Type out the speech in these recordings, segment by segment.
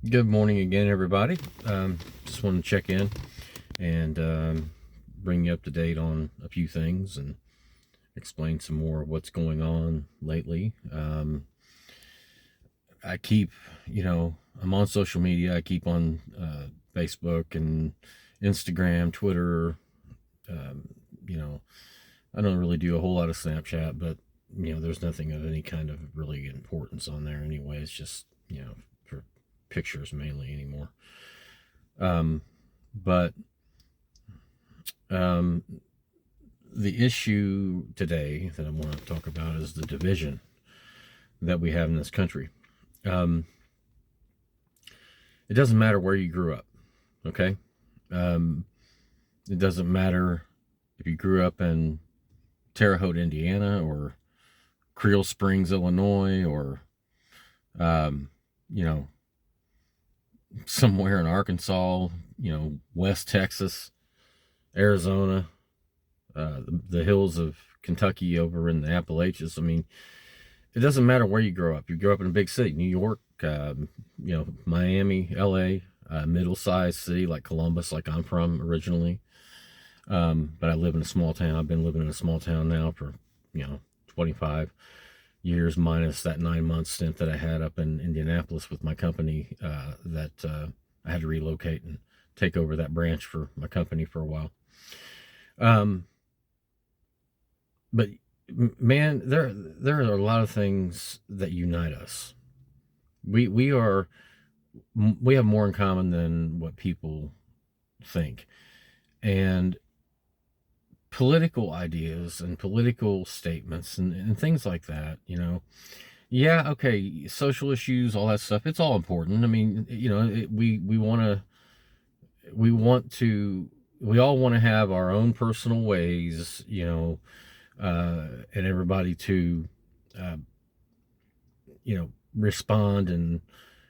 Good morning again, everybody. Just want to check in and bring you up to date on a few things and explain some more of what's going on lately. I keep, I'm on social media. I keep on Facebook and Instagram, Twitter. Um, you know, I don't really do a whole lot of Snapchat, but there's nothing of any kind of really importance on there anyway. It's just for pictures mainly anymore. Um, but um, the issue today that I want to talk about is the division that we have in this country. Um, it doesn't matter where you grew up, okay? Um, it doesn't matter if you grew up in Terre Haute, Indiana, or Creel Springs, Illinois, or um, you know, somewhere in Arkansas, West Texas, Arizona, the hills of Kentucky over in the Appalachians. I mean, it doesn't matter where you grow up. You grow up in a big city, New York, Miami, LA, middle-sized city like Columbus, like I'm from originally. But I live in a small town. I've been living in a small town now for, 25 years minus that 9 month stint that I had up in Indianapolis with my company that I had to relocate and take over that branch for my company for a while. Um, but man, there are a lot of things that unite us. We are we have more in common than what people think, and political ideas and political statements and things like that. Yeah, okay, social issues, all that stuff. It's all important. I mean, we want to we all want to have our own personal ways, and everybody to, uh, respond and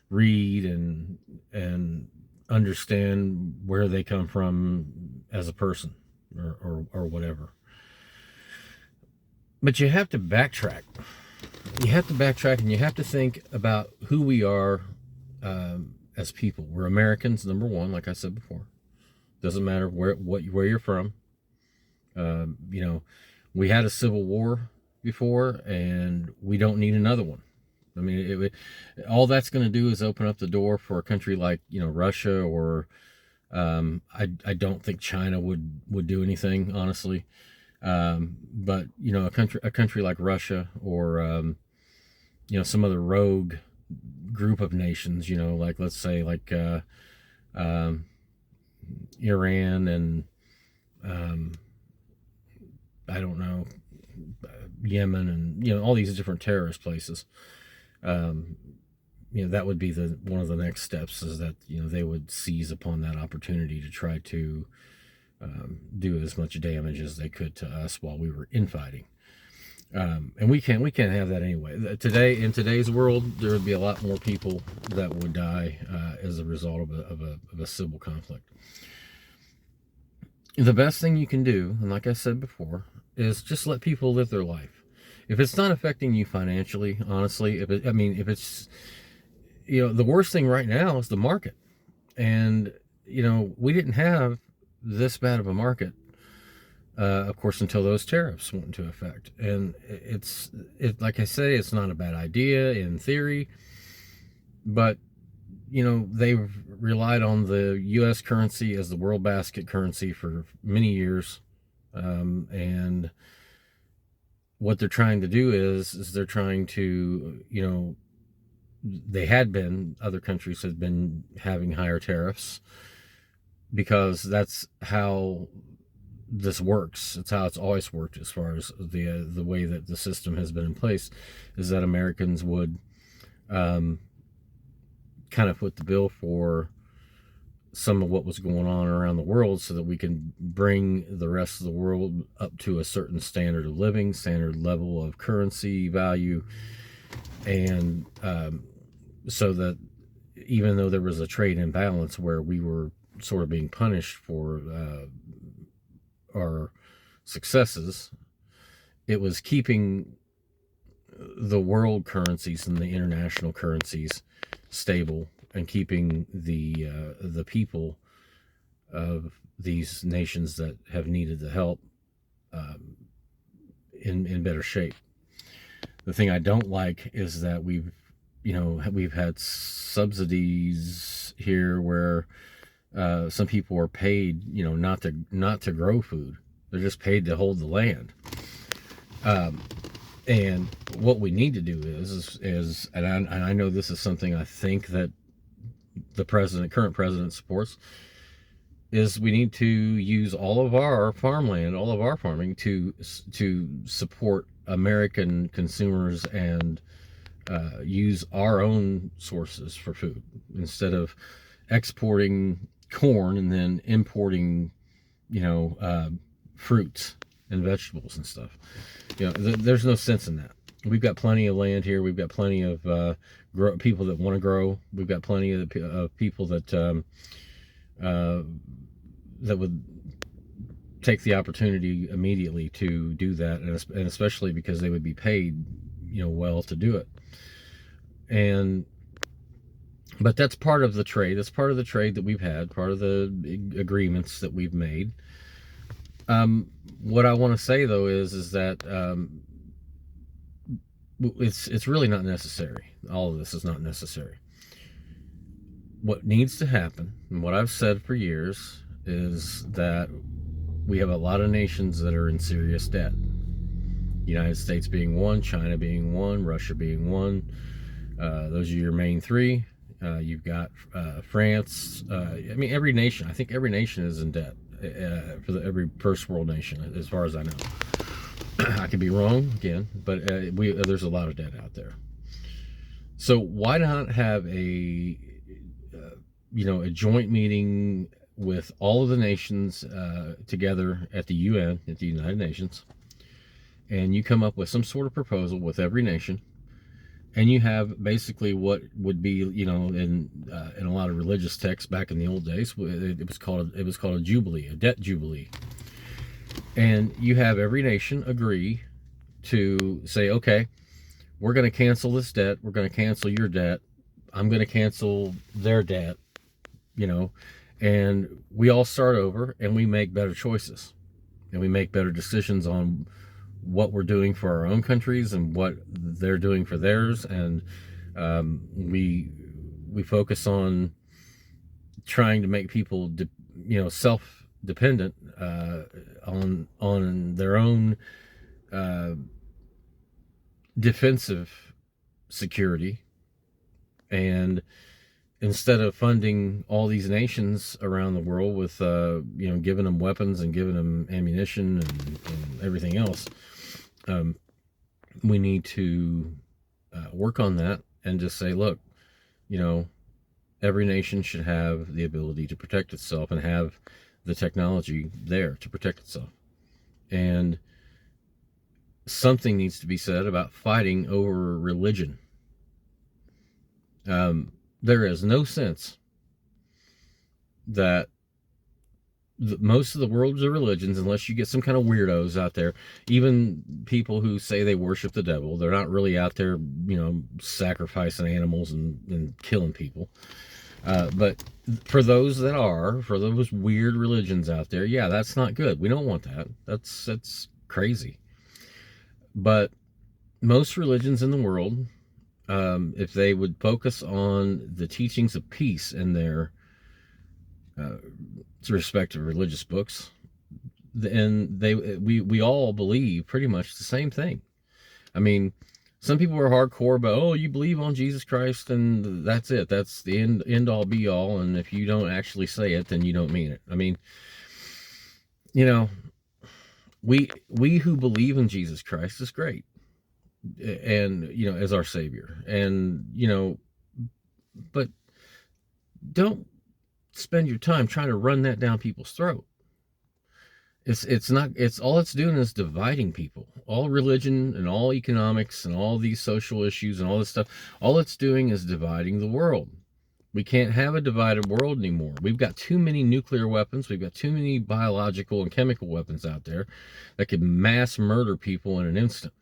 read and understand where they come from as a person or whatever. But you have to backtrack. You have to backtrack and you have to think about who we are as people. We're Americans, number one, like I said before. Doesn't matter where you're from. You know, we had a civil war before, and we don't need another one. I mean, all that's going to do is open up the door for a country like Russia, or I don't think China would do anything, honestly. But a country like Russia, or some other rogue group of nations, like, let's say, like um, Iran, and um, I don't know, Yemen, and all these different terrorist places. Um, that would be the one of the next steps, is that they would seize upon that opportunity to try to do as much damage as they could to us while we were infighting. And we can't have that anyway. Today, in today's world, there would be a lot more people that would die as a result of a civil conflict. The best thing you can do, and like I said before, is just let people live their life. If it's not affecting you financially, honestly, if it's, the worst thing right now is the market. And we didn't have this bad of a market, of course, until those tariffs went into effect. And like I say, it's not a bad idea in theory, but they've relied on the U.S. currency as the world basket currency for many years, and what they're trying to do is they're trying to, other countries had been having higher tariffs because that's how this works. It's how it's always worked, as far as the way that the system has been in place, is that Americans would um, kind of foot the bill for some of what was going on around the world, so that we can bring the rest of the world up to a certain standard of living, standard level of currency value, and so that even though there was a trade imbalance where we were sort of being punished for our successes, it was keeping the world currencies and the international currencies stable, and keeping the people of these nations that have needed the help in better shape. The thing I don't like is that we've had subsidies here where some people are paid, not to grow food. They're just paid to hold the land. And what we need to do is and I know this is something I think that the current president supports, is we need to use all of our farmland, all of our farming to support American consumers and use our own sources for food instead of exporting corn and then importing, fruits and vegetables and stuff. There's no sense in that. We've got plenty of land here. We've got plenty of people that want to grow. We've got plenty of people that would take the opportunity immediately to do that, and especially because they would be paid, well to do it. But that's part of the trade. That's part of the trade that we've had, part of the agreements that we've made. What I want to say though is that it's really not necessary. All of this is not necessary. What needs to happen, and what I've said for years, is that we have a lot of nations that are in serious debt. United States being one, China being one, Russia being one. Those are your main three. You've got France. Every nation. I think every nation is in debt for every first world nation, as far as I know. I could be wrong again, but there's a lot of debt out there. So why not have a joint meeting with all of the nations together at the UN, at the United Nations, and you come up with some sort of proposal with every nation, and you have basically what would be, in a lot of religious texts back in the old days, it was called a jubilee, a debt jubilee. And you have every nation agree to say, okay, we're going to cancel this debt. We're going to cancel your debt. I'm going to cancel their debt, and we all start over and we make better choices and we make better decisions on what we're doing for our own countries and what they're doing for theirs. And we focus on trying to make people, self-dependent on their own defensive security, and instead of funding all these nations around the world with giving them weapons and giving them ammunition and everything else, we need to work on that and just say, look, every nation should have the ability to protect itself and have the technology there to protect itself. And something needs to be said about fighting over religion. There is no sense that most of the world's religions, unless you get some kind of weirdos out there, even people who say they worship the devil, they're not really out there, sacrificing animals and killing people. But for those weird religions out there, yeah, that's not good. We don't want that. That's crazy. But most religions in the world, if they would focus on the teachings of peace in their respective religious books, then we all believe pretty much the same thing. Some people are hardcore about, you believe on Jesus Christ and that's it. That's the end all be all. And if you don't actually say it, then you don't mean it. We who believe in Jesus Christ is great. And, as our Savior. And, but don't spend your time trying to run that down people's throat. It's all it's doing is dividing people. All religion and all economics and all these social issues and all this stuff, all it's doing is dividing the world. We can't have a divided world anymore. We've got too many nuclear weapons. We've got too many biological and chemical weapons out there that could mass murder people in an instant.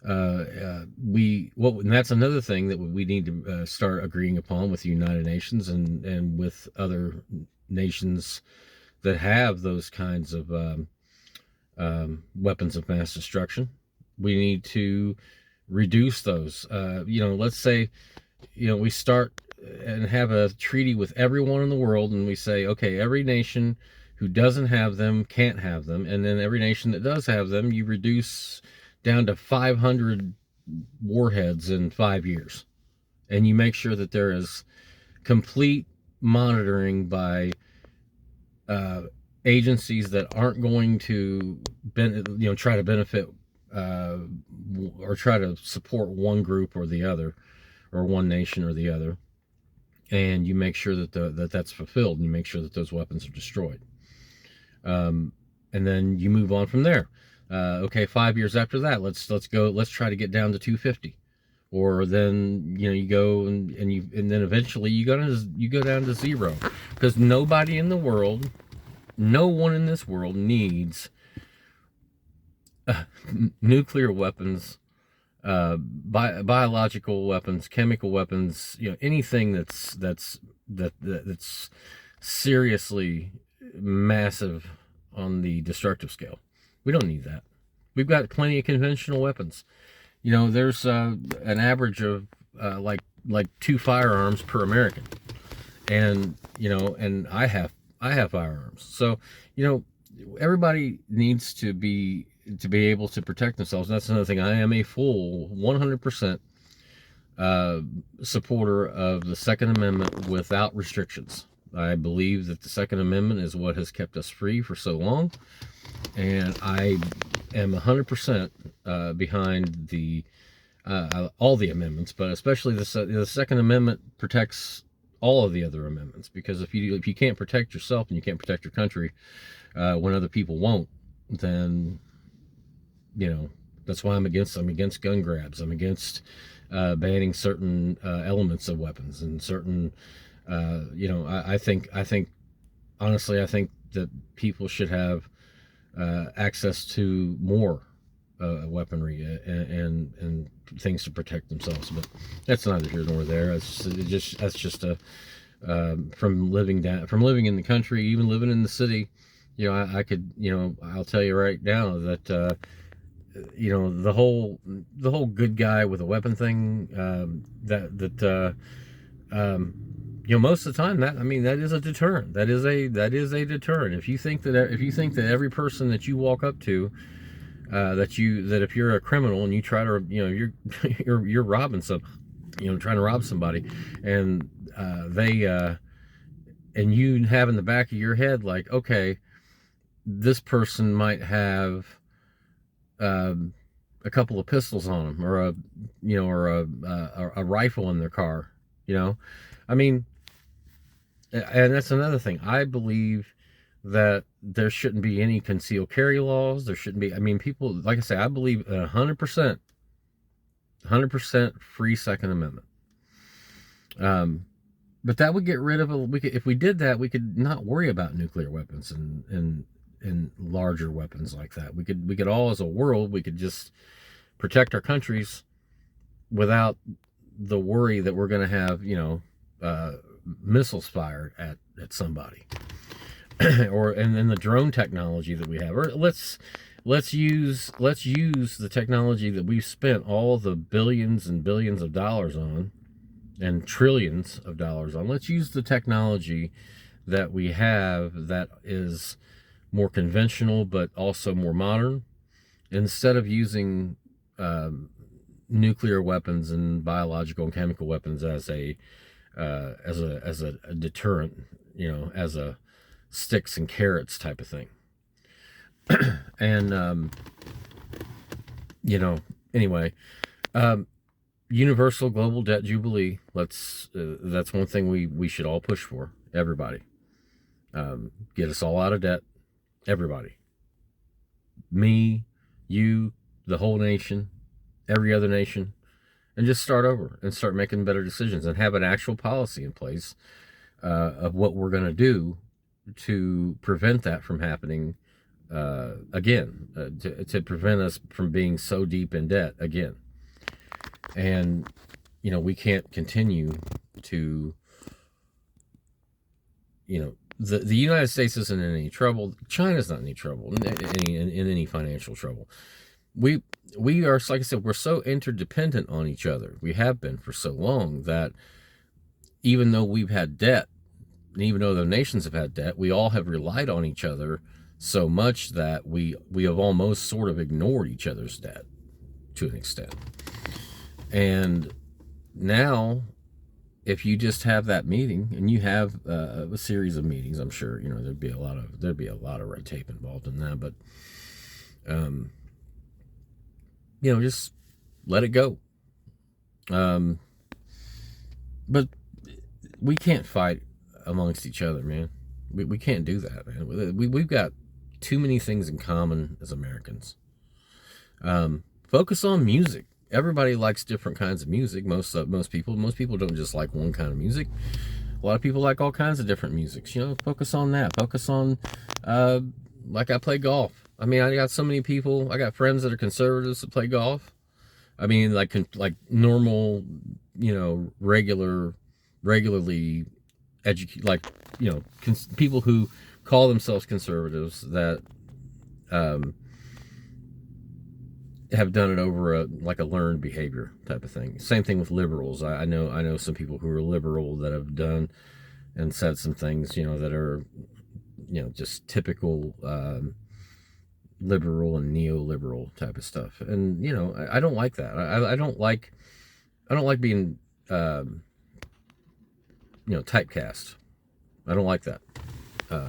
And that's another thing that we need to start agreeing upon with the United Nations and with other nations that have those kinds of weapons of mass destruction. We need to reduce those. Let's say, we start and have a treaty with everyone in the world, and we say, okay, every nation who doesn't have them can't have them, and then every nation that does have them, you reduce down to 500 warheads in 5 years, and you make sure that there is complete monitoring by agencies that aren't going to try to benefit or try to support one group or the other, or one nation or the other, and you make sure that that's fulfilled, and you make sure that those weapons are destroyed. And then you move on from there. Okay, 5 years after that, let's try to get down to 250, or then you go and then eventually you go down to zero, because no one in this world needs nuclear weapons, biological weapons, chemical weapons, anything that's seriously massive on the destructive scale. We don't need that. We've got plenty of conventional weapons. There's an average of like 2 firearms per American, and I have firearms. So everybody needs to be able to protect themselves. That's another thing. I am a full 100% supporter of the Second Amendment without restrictions. I believe that the Second Amendment is what has kept us free for so long, and I am 100% behind all the amendments, but especially the Second Amendment protects all of the other amendments, because if you can't protect yourself and you can't protect your country when other people won't, then that's why I'm against gun grabs. I'm against banning certain elements of weapons and certain I think honestly, I think that people should have access to more weaponry and things to protect themselves. But that's neither here nor there. That's just a from living in the country, even living in the city. I could, I'll tell you right now that the whole good guy with a weapon thing, most of the time, that is a deterrent. That is a deterrent. If you think that every person that you walk up to, that if you're a criminal and you try to, you're robbing trying to rob somebody, and and you have in the back of your head, like, okay, this person might have a couple of pistols on them, or a rifle in their car, and that's another thing. I believe that there shouldn't be any concealed carry laws. There shouldn't be. People, like I say, I believe 100% free Second Amendment. But that would get rid of if we did that, we could not worry about nuclear weapons and larger weapons like that. We could all, as a world, we could just protect our countries without the worry that we're going to have, missiles fired at somebody. and then the drone technology that we have, or let's use the technology that we've spent all the billions and billions of dollars on, and trillions of dollars on. Let's use the technology that we have that is more conventional but also more modern, instead of using nuclear weapons and biological and chemical weapons as a deterrent, as a sticks and carrots type of thing. And anyway, universal global debt jubilee. That's one thing we should all push for. Everybody, get us all out of debt. Everybody, me, you, the whole nation, every other nation, and just start over and start making better decisions and have an actual policy in place of what we're going to do to prevent that from happening again, to prevent us from being so deep in debt again. And, we can't continue to, the United States isn't in any trouble. China's not in any trouble, in any financial trouble. We are, like I said, we're so interdependent on each other. We have been for so long that even though we've had debt, and even though the nations have had debt, we all have relied on each other so much that we have almost sort of ignored each other's debt to an extent. And now, if you just have that meeting and you have a series of meetings, I'm sure there'd be a lot of red tape involved in that, but just let it go. But we can't fight amongst each other, man. We can't do that, man. We've got too many things in common as Americans. Focus on music. Everybody likes different kinds of music. Most people don't just like one kind of music. A lot of people like all kinds of different musics. Focus on that. Focus on, like I play golf. I mean, I got so many people. I got friends that are conservatives that play golf. I mean, like normal, regularly educated, like, people who call themselves conservatives that have done it over a learned behavior type of thing. Same thing with liberals. I know some people who are liberal that have done and said some things, that are, just typical liberal and neoliberal type of stuff. And I don't like that. I don't like being typecast. I don't like that,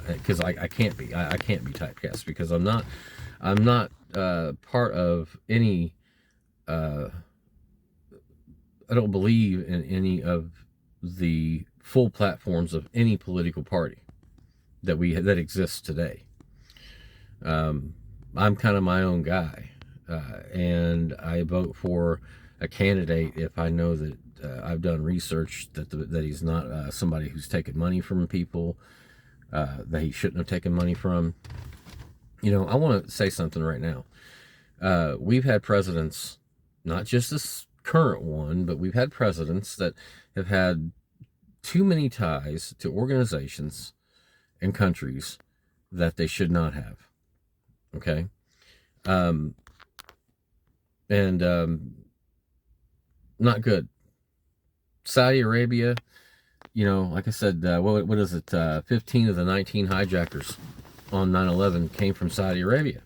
because I can't be. I can't be typecast because I'm not part of any. I don't believe in any of the full platforms of any political party that exists today. I'm kind of my own guy, and I vote for a candidate if I know that I've done research that he's not somebody who's taken money from people that he shouldn't have taken money from. I want to say something right now. We've had presidents, not just this current one, but we've had presidents that have had too many ties to organizations and countries that they should not have. Okay? Not good. Saudi Arabia, like I said, what is it? 15 of the 19 hijackers on 9/11 came from Saudi Arabia.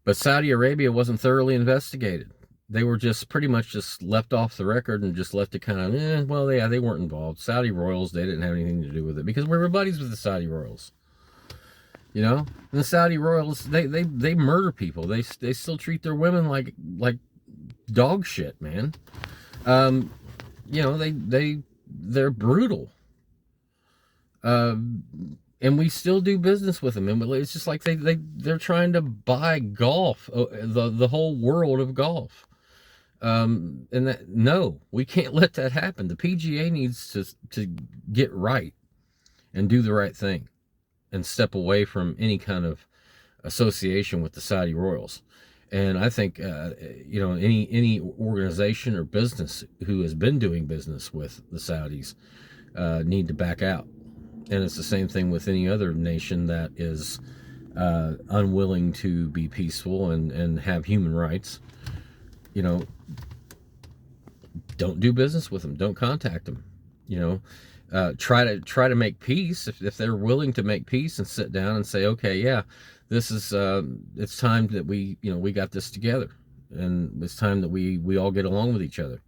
But Saudi Arabia wasn't thoroughly investigated. They were just pretty much just left off the record and just left it kind of, they weren't involved. Saudi royals, they didn't have anything to do with it because we were buddies with the Saudi royals. And the Saudi royals, they murder people. They still treat their women like dog shit, man. They're brutal. And we still do business with them. And it's just like they're trying to buy golf, the whole world of golf. No, we can't let that happen. The PGA needs to get right and do the right thing and step away from any kind of association with the Saudi royals. And I think, any organization or business who has been doing business with the Saudis need to back out. And it's the same thing with any other nation that is unwilling to be peaceful and have human rights. Don't do business with them. Don't contact them. Try to make peace if they're willing to make peace and sit down and say, okay, yeah, this is it's time that we got this together, and it's time that we all get along with each other.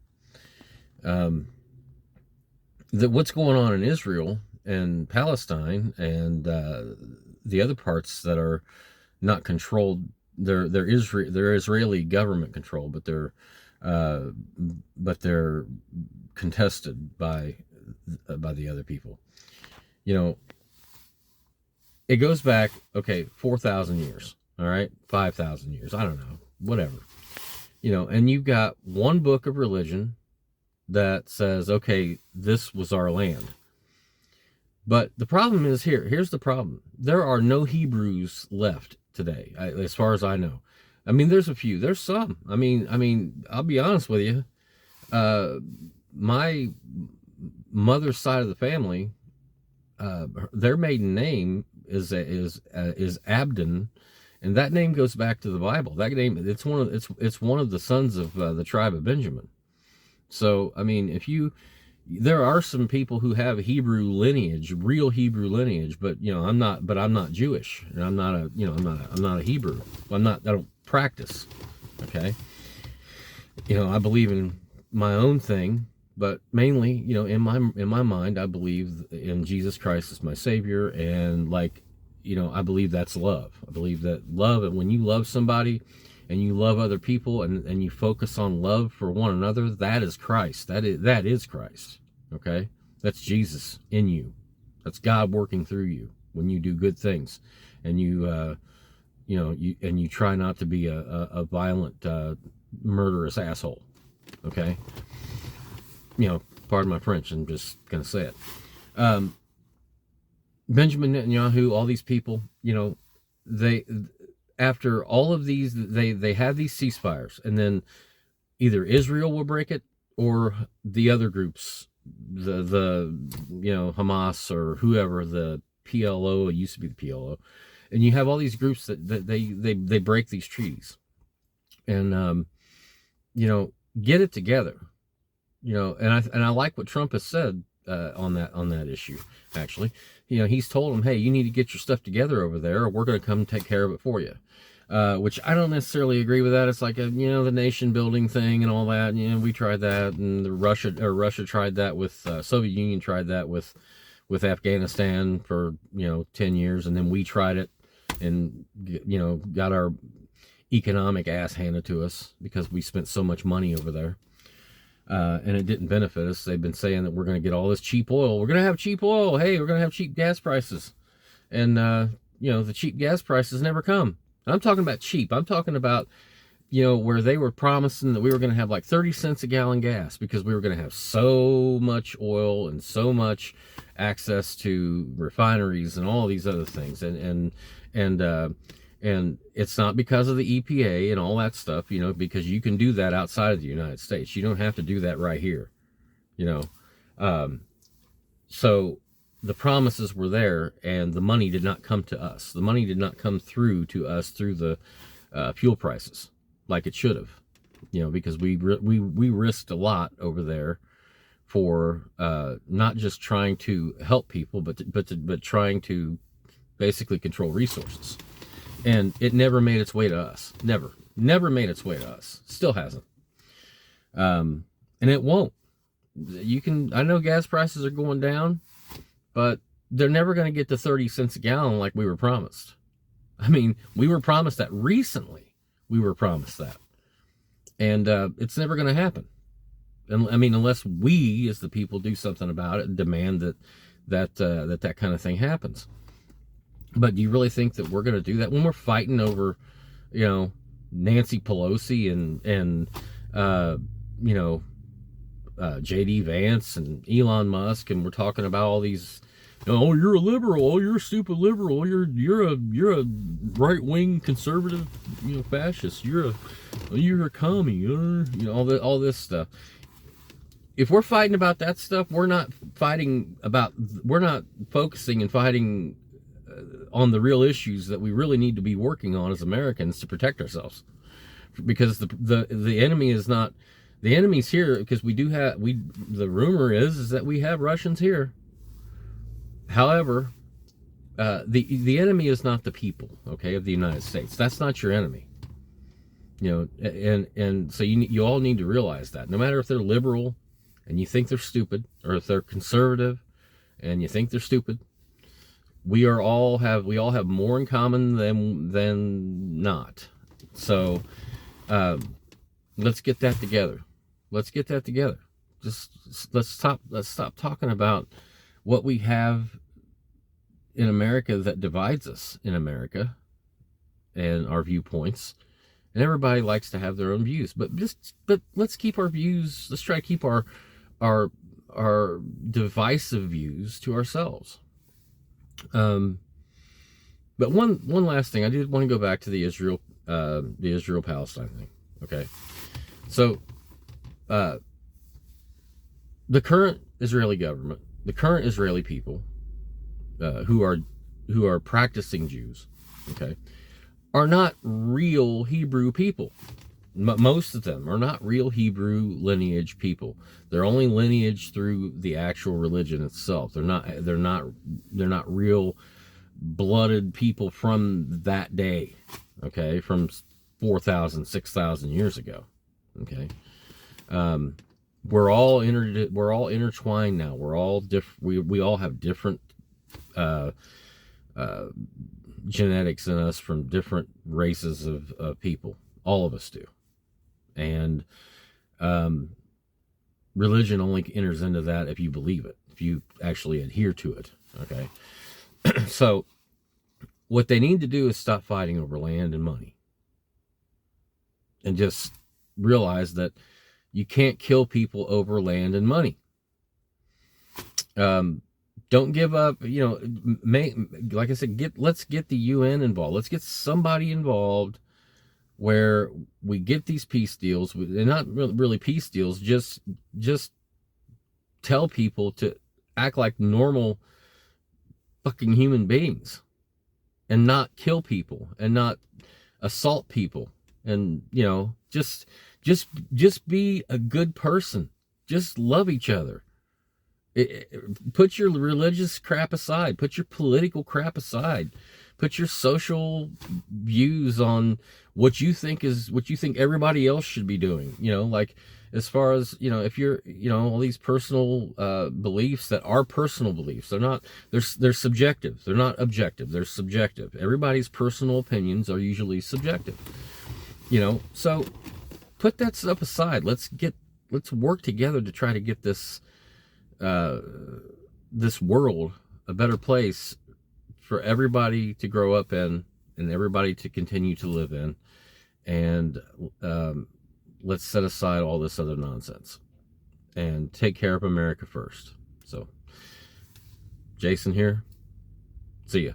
What's going on in Israel and Palestine and the other parts that are not controlled, they're Israeli government control, but they're contested by the other people. It goes back, 4,000 years, all right, 5,000 years, I don't know, whatever. And you've got one book of religion that says, okay, this was our land. But the problem is here's the problem. There are no Hebrews left today, as far as I know. I mean, there's a few. There's some. I mean, I'll be honest with you. My mother's side of the family, their maiden name is Abdon, and that name goes back to the Bible. That name, it's one of the sons of the tribe of Benjamin. So I mean, there are some people who have Hebrew lineage, real Hebrew lineage, but I'm not Jewish, and I'm not a Hebrew. I don't practice. Okay, I believe in my own thing, but mainly, in my mind, I believe in Jesus Christ as my Savior, and I believe that's love. I believe that love, and when you love somebody and you love other people, and you focus on love for one another, that is Christ. That is Christ. Okay? That's Jesus in you. That's God working through you when you do good things, and you try not to be a violent, murderous asshole. Okay? Pardon my French, I'm just gonna say it. Benjamin Netanyahu, all these people, they, after all of these, they have these ceasefires, and then either Israel will break it, or the other groups, the Hamas or whoever, the PLO, it used to be the PLO, and you have all these groups that they break these treaties, and get it together, and I like what Trump has said on that issue. Actually, he's told them, hey, you need to get your stuff together over there, or we're going to come take care of it for you. Which I don't necessarily agree with that. It's like the nation building thing and all that. We tried that, and Russia tried that with Soviet Union tried that with Afghanistan for 10 years, and then we tried it, and got our economic ass handed to us because we spent so much money over there. And it didn't benefit us. They've been saying that we're going to get all this cheap oil. We're going to have cheap oil. Hey, we're going to have cheap gas prices. And, the cheap gas prices never come. I'm talking about cheap. I'm talking about, where they were promising that we were going to have like 30 cents a gallon gas because we were going to have so much oil and so much access to refineries and all these other things. And it's not because of the EPA and all that stuff, because you can do that outside of the United States. You don't have to do that right here, So the promises were there, and the money did not come to us. The money did not come through to us through the fuel prices like it should have, because we risked a lot over there for not just trying to help people, but trying to basically control resources. And it never made its way to us. Never made its way to us. Still hasn't. And it won't. I know gas prices are going down, but they're never going to get to 30 cents a gallon like we were promised. I mean, we were promised that recently. We were promised that. And it's never going to happen. And unless we as the people do something about it and demand that kind of thing happens. But do you really think that we're going to do that when we're fighting over, Nancy Pelosi and J.D. Vance and Elon Musk, and we're talking about all these, oh, you're a liberal, oh, you're a stupid liberal, you're a right-wing conservative, fascist, you're a commie, all this stuff. If we're fighting about that stuff, we're not focusing and fighting on the real issues that we really need to be working on as Americans to protect ourselves, because the enemy is not, the enemy's here, because the rumor is that we have Russians here. However, the enemy is not the people, okay, of the United States. That's not your enemy, and so you all need to realize that, no matter if they're liberal and you think they're stupid, or if they're conservative and you think they're stupid, we all have more in common than not. So let's get that together. Just let's stop talking about what we have in America that divides us in America and our viewpoints. And everybody likes to have their own views, but let's keep our views. Let's try to keep our divisive views to ourselves. But one last thing, I did want to go back to the Israel Palestine thing. Okay, so the current Israeli government, the current Israeli people, who are practicing Jews, okay, are not real Hebrew people. Most of them are not real Hebrew lineage people. They're only lineage through the actual religion itself. They're not real blooded people from that day. Okay, from 4,000, 6,000 years ago. Okay, we're all intertwined now. We're all different. We all have different genetics in us from different races of people. All of us do. And religion only enters into that if you believe it, if you actually adhere to it. Okay. So what they need to do is stop fighting over land and money, and just realize that you can't kill people over land and money. Don't give up. Like I said, let's get the UN involved. Let's get somebody involved where we get these peace deals. They're not really peace deals. Just tell people to act like normal fucking human beings, and not kill people, and not assault people, and just be a good person. Just love each other. Put your religious crap aside. Put your political crap aside. Put your social views on what you think everybody else should be doing. Like, as far as, if you're, all these personal beliefs that are personal beliefs. They're subjective. They're not objective. They're subjective. Everybody's personal opinions are usually subjective. So put that stuff aside. Let's work together to try to get this world a better place for everybody to grow up in, and everybody to continue to live in. And let's set aside all this other nonsense and take care of America first. So, Jason here. See ya.